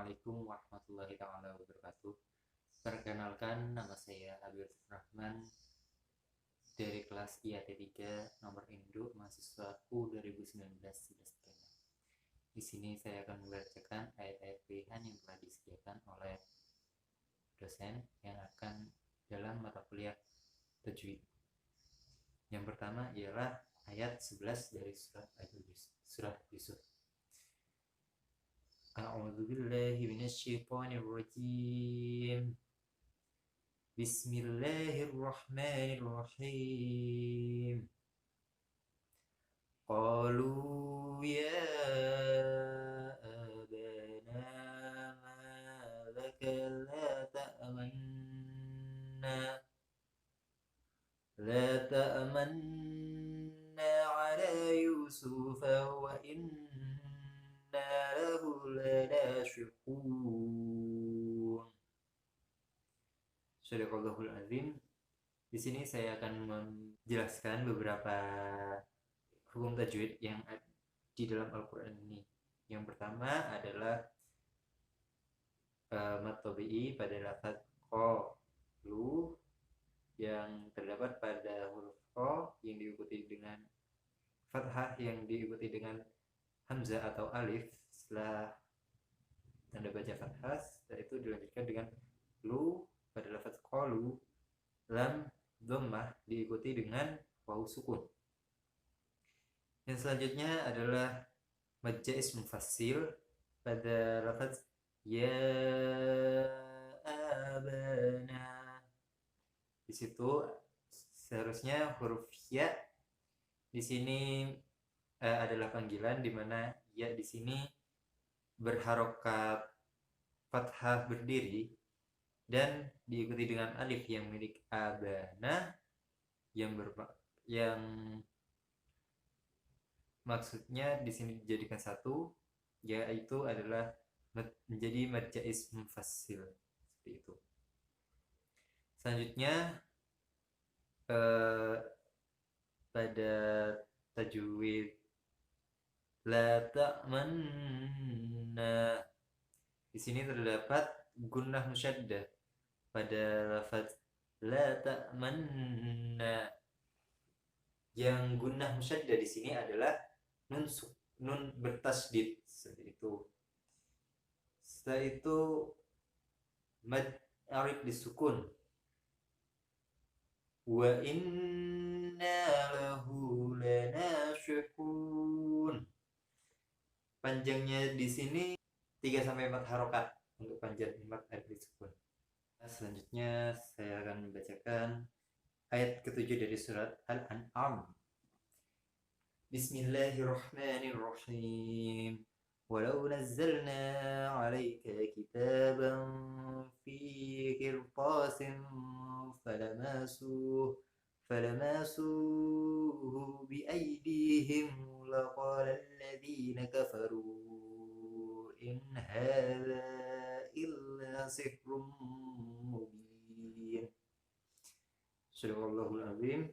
Assalamualaikum warahmatullahi taala wabarakatuh. Perkenalkan, nama saya Abil Rahman dari kelas IAT 3 nomor Induk mahasiswa U 2019. Di sini saya akan membacakan ayat-ayat pilihan yang telah disediakan oleh dosen yang akan dalam mata kuliah tajwid. Yang pertama ialah ayat 11 dari surah Yusuf. A'udzu billahi minasyaitonir rajim. Bismillahirrahmanirrahim. Qalu ya abana ma laka la ta'manna ala Yusuf wa inna lahu lanashiqun. Shadaqallahul azim. Di sini saya akan menjelaskan beberapa hukum tajwid yang ada di dalam Al-Quran ini. Yang pertama adalah mad tabi'i pada lafaz qalu yang terdapat pada huruf qa yang diikuti dengan fathah yang diikuti dengan hamzah atau alif setelah tanda baca fathah, setelah itu dilanjutkan dengan lu pada lafaz qalu, lam dhammah diikuti dengan wawu sukun. Yang selanjutnya adalah mad jaiz mufassil pada lafaz ya abana. Di situ seharusnya huruf ya di sini adalah panggilan, di mana ya di sini berharokat fathah berdiri dan diikuti dengan alif yang milik abana yang maksudnya di sini dijadikan satu, yaitu adalah menjadi mad jaiz mufassil seperti itu. Selanjutnya pada tajwid la ta'manna, di sini terdapat gunnah musyaddah pada lafaz la ta'manna. Yang gunnah musyaddah di sini adalah nun bertasydid seperti itu. Setelah itu mad arif disukun wa inna lahu lanashiqun. Panjangnya di sini 3 sampai 4 harokat untuk panjang mad arif disukun. Selanjutnya saya akan membacakan ayat ke-7 dari surat Al-An'am. Bismillahirrahmanirrahim. Walau nazzalna 'alaika kitaban fi qirtasin falamasuhu biaydihim laqala alladhina kafaru in hadha illa sihrun mubin. Shadaqallahul azim.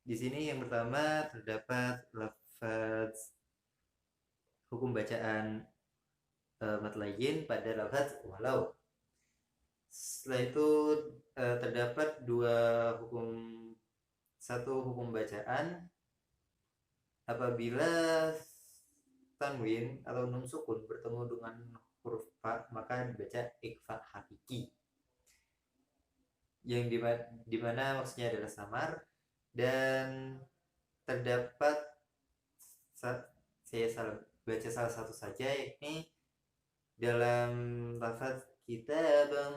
Di sini yang pertama terdapat lafaz hukum bacaan mad layyin pada lafaz walau. Setelah itu terdapat satu hukum bacaan apabila tanwin atau nun sukun bertemu dengan huruf fa maka dibaca ikhfa hakiki, yang dimana maksudnya adalah samar, dan terdapat saya baca salah satu saja, yakni dalam lafaz kitaban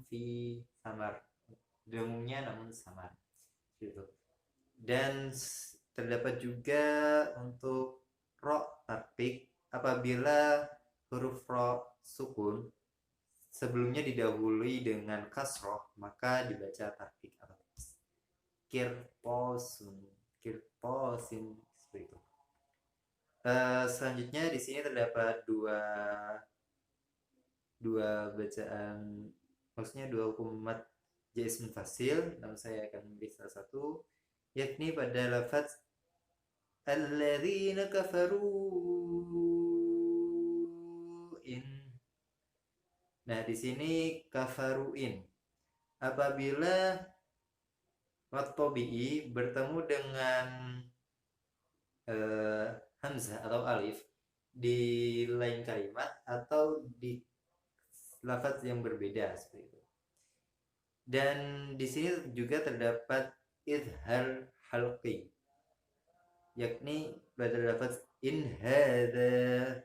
fi samar, dengunnya namun samar gitu. Dan terdapat juga untuk ro tarqiq apabila huruf ro sukun sebelumnya didahului dengan kasroh maka dibaca tarqiq atau kirposin seperti itu. Selanjutnya di sini terdapat dua bacaan, maksudnya dua hukum mad jaiz munfasil, namun saya akan memilih salah satu, yakni pada lafaz alladzina kafaru in Nah, di sini kafaruin. Apabila mat tabi'i bertemu dengan hamzah atau alif di lain kalimat atau di lafaz yang berbeda seperti itu. Dan di sini juga terdapat izhar halqi, yakni pada lafaz in hadza,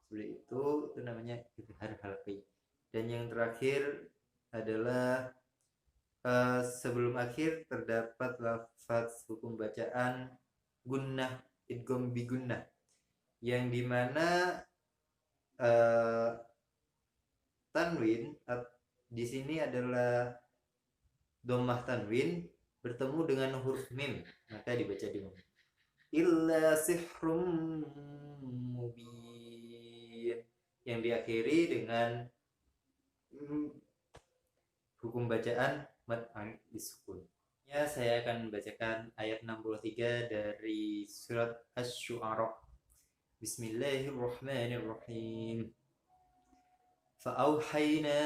seperti itu namanya izhar halqi. Dan yang terakhir adalah sebelum akhir terdapat lafaz hukum bacaan gunnah idgham bi gunnah, yang dimana tanwin di sini adalah dhammah tanwin bertemu dengan huruf mim, maka dibaca dengan illa sihrum mubin, yang diakhiri dengan hukum bacaan mad disukun. Ya, saya akan membacakan ayat 63 dari surat Asy-Syu'ara. Bismillahirrahmanirrahim. فأوحينا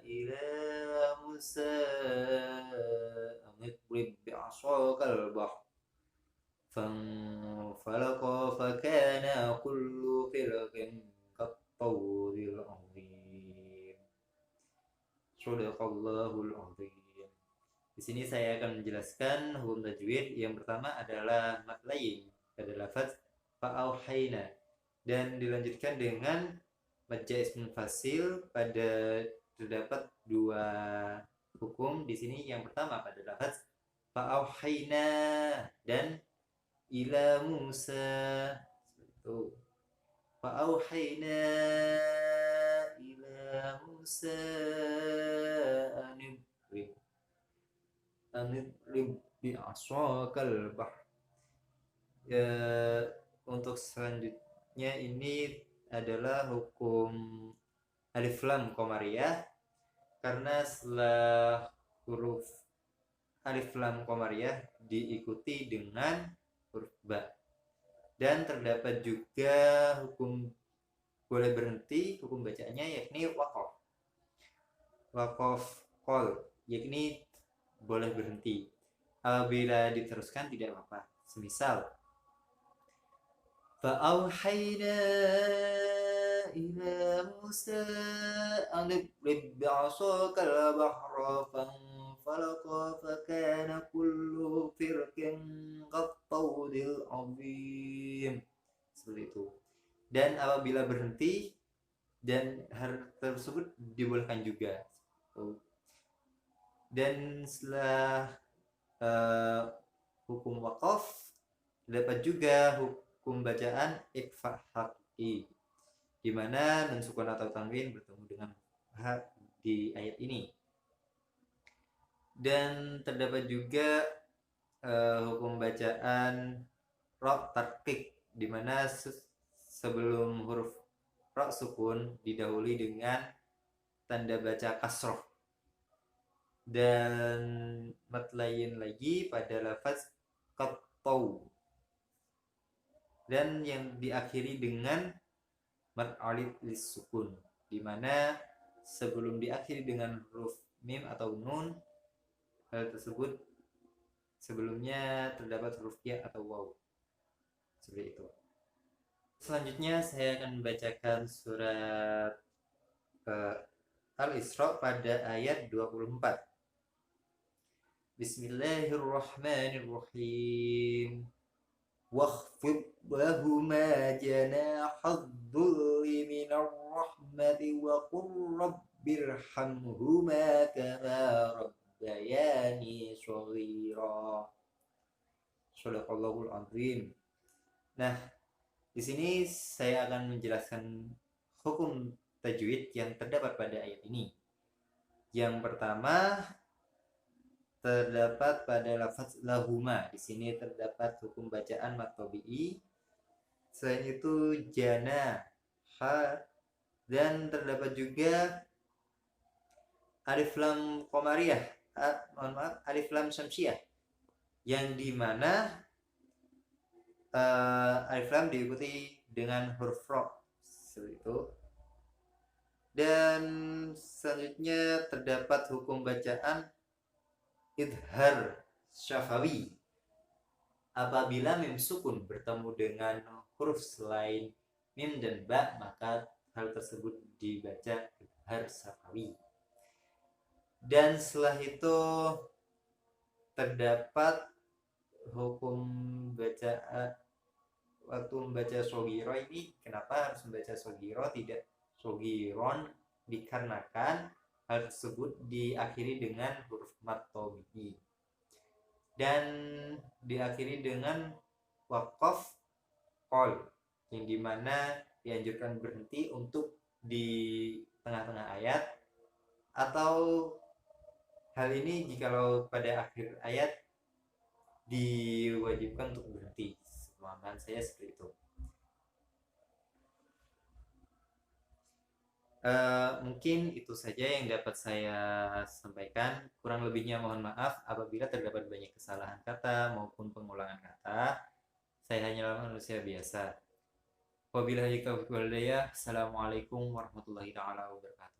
إلى موسى أن اضرب بعصاك البحر فانفلق فكان كل فرق كالطود العظيم. Shadaqallahul azim. Di sini saya akan menjelaskan hukum tajwid. Yang pertama adalah mad layin pada lafaz fa'auhayna, dan dilanjutkan dengan mad jaiz munfasil pada terdapat dua hukum di sini. Yang pertama pada lafaz fa'auhayna dan ila Musa, seperti itu. Fa'auhayna ila Musa anidrib bi'asakal bahr. Untuk selanjutnya ini adalah hukum alif lam qamariyah, karena setelah huruf alif lam qamariyah diikuti dengan huruf ba. Dan terdapat juga hukum boleh berhenti hukum bacaannya, yakni waqaf. Waqaf qol, yakni boleh berhenti. Apabila diteruskan tidak apa-apa. Semisal فأوحينا إلى موسى أن اضرب بعصاك البحر فانفلق فكان كل فرق كالطود العظيم, seperti itu. Dan apabila berhenti dan hal tersebut dibolehkan juga. Dan setelah hukum waqaf dapat juga hukum bacaan ikfa haqi, di mana nun sukun atau tanwin bertemu dengan ha di ayat ini. Dan terdapat juga hukum bacaan ra tarqiq, di mana sebelum huruf ra sukun didahului dengan tanda baca kasroh. Dan mat lain lagi pada lafaz qattau, dan yang diakhiri dengan mad alif lis sukun, di mana sebelum diakhiri dengan huruf mim atau nun, hal tersebut sebelumnya terdapat huruf ya atau waw, seperti itu. Selanjutnya saya akan membacakan surat Al-Isra pada ayat 24. Bismillahirrahmanirrahim. Wakhfid lahuma janahadh-dhulli minar rahmati wa qur rabbirhamhuma kama rabbayani shaghira. Shadaqallahul azim. Nah, di sini saya akan menjelaskan hukum tajwid yang terdapat pada ayat ini. Yang pertama terdapat pada lafaz lahuma. Di sini terdapat hukum bacaan mad tabi'i. Selain itu jana, ha, dan terdapat juga alif lam qamariyah, alif lam syamsiyah, yang dimana alif lam diikuti dengan huruf ra, seperti itu. Dan selanjutnya terdapat hukum bacaan idhar syafawi. Apabila mim sukun bertemu dengan huruf selain mim dan ba, maka hal tersebut dibaca idhar syafawi. Dan setelah itu terdapat hukum bacaan waktu membaca sogiro ini. Kenapa harus membaca sogiro, tidak sogiron? Dikarenakan hal tersebut diakhiri dengan huruf mat tabi'i dan diakhiri dengan wakof kol, yang dimana dianjurkan berhenti untuk di tengah-tengah ayat, atau hal ini jikalau pada akhir ayat diwajibkan untuk berhenti. Pemahaman saya seperti itu. Mungkin itu saja yang dapat saya sampaikan. Kurang lebihnya mohon maaf apabila terdapat banyak kesalahan kata maupun pengulangan kata. Saya hanyalah manusia biasa. Wabillahi taufiq wal hidayah. Assalamualaikum warahmatullahi wabarakatuh.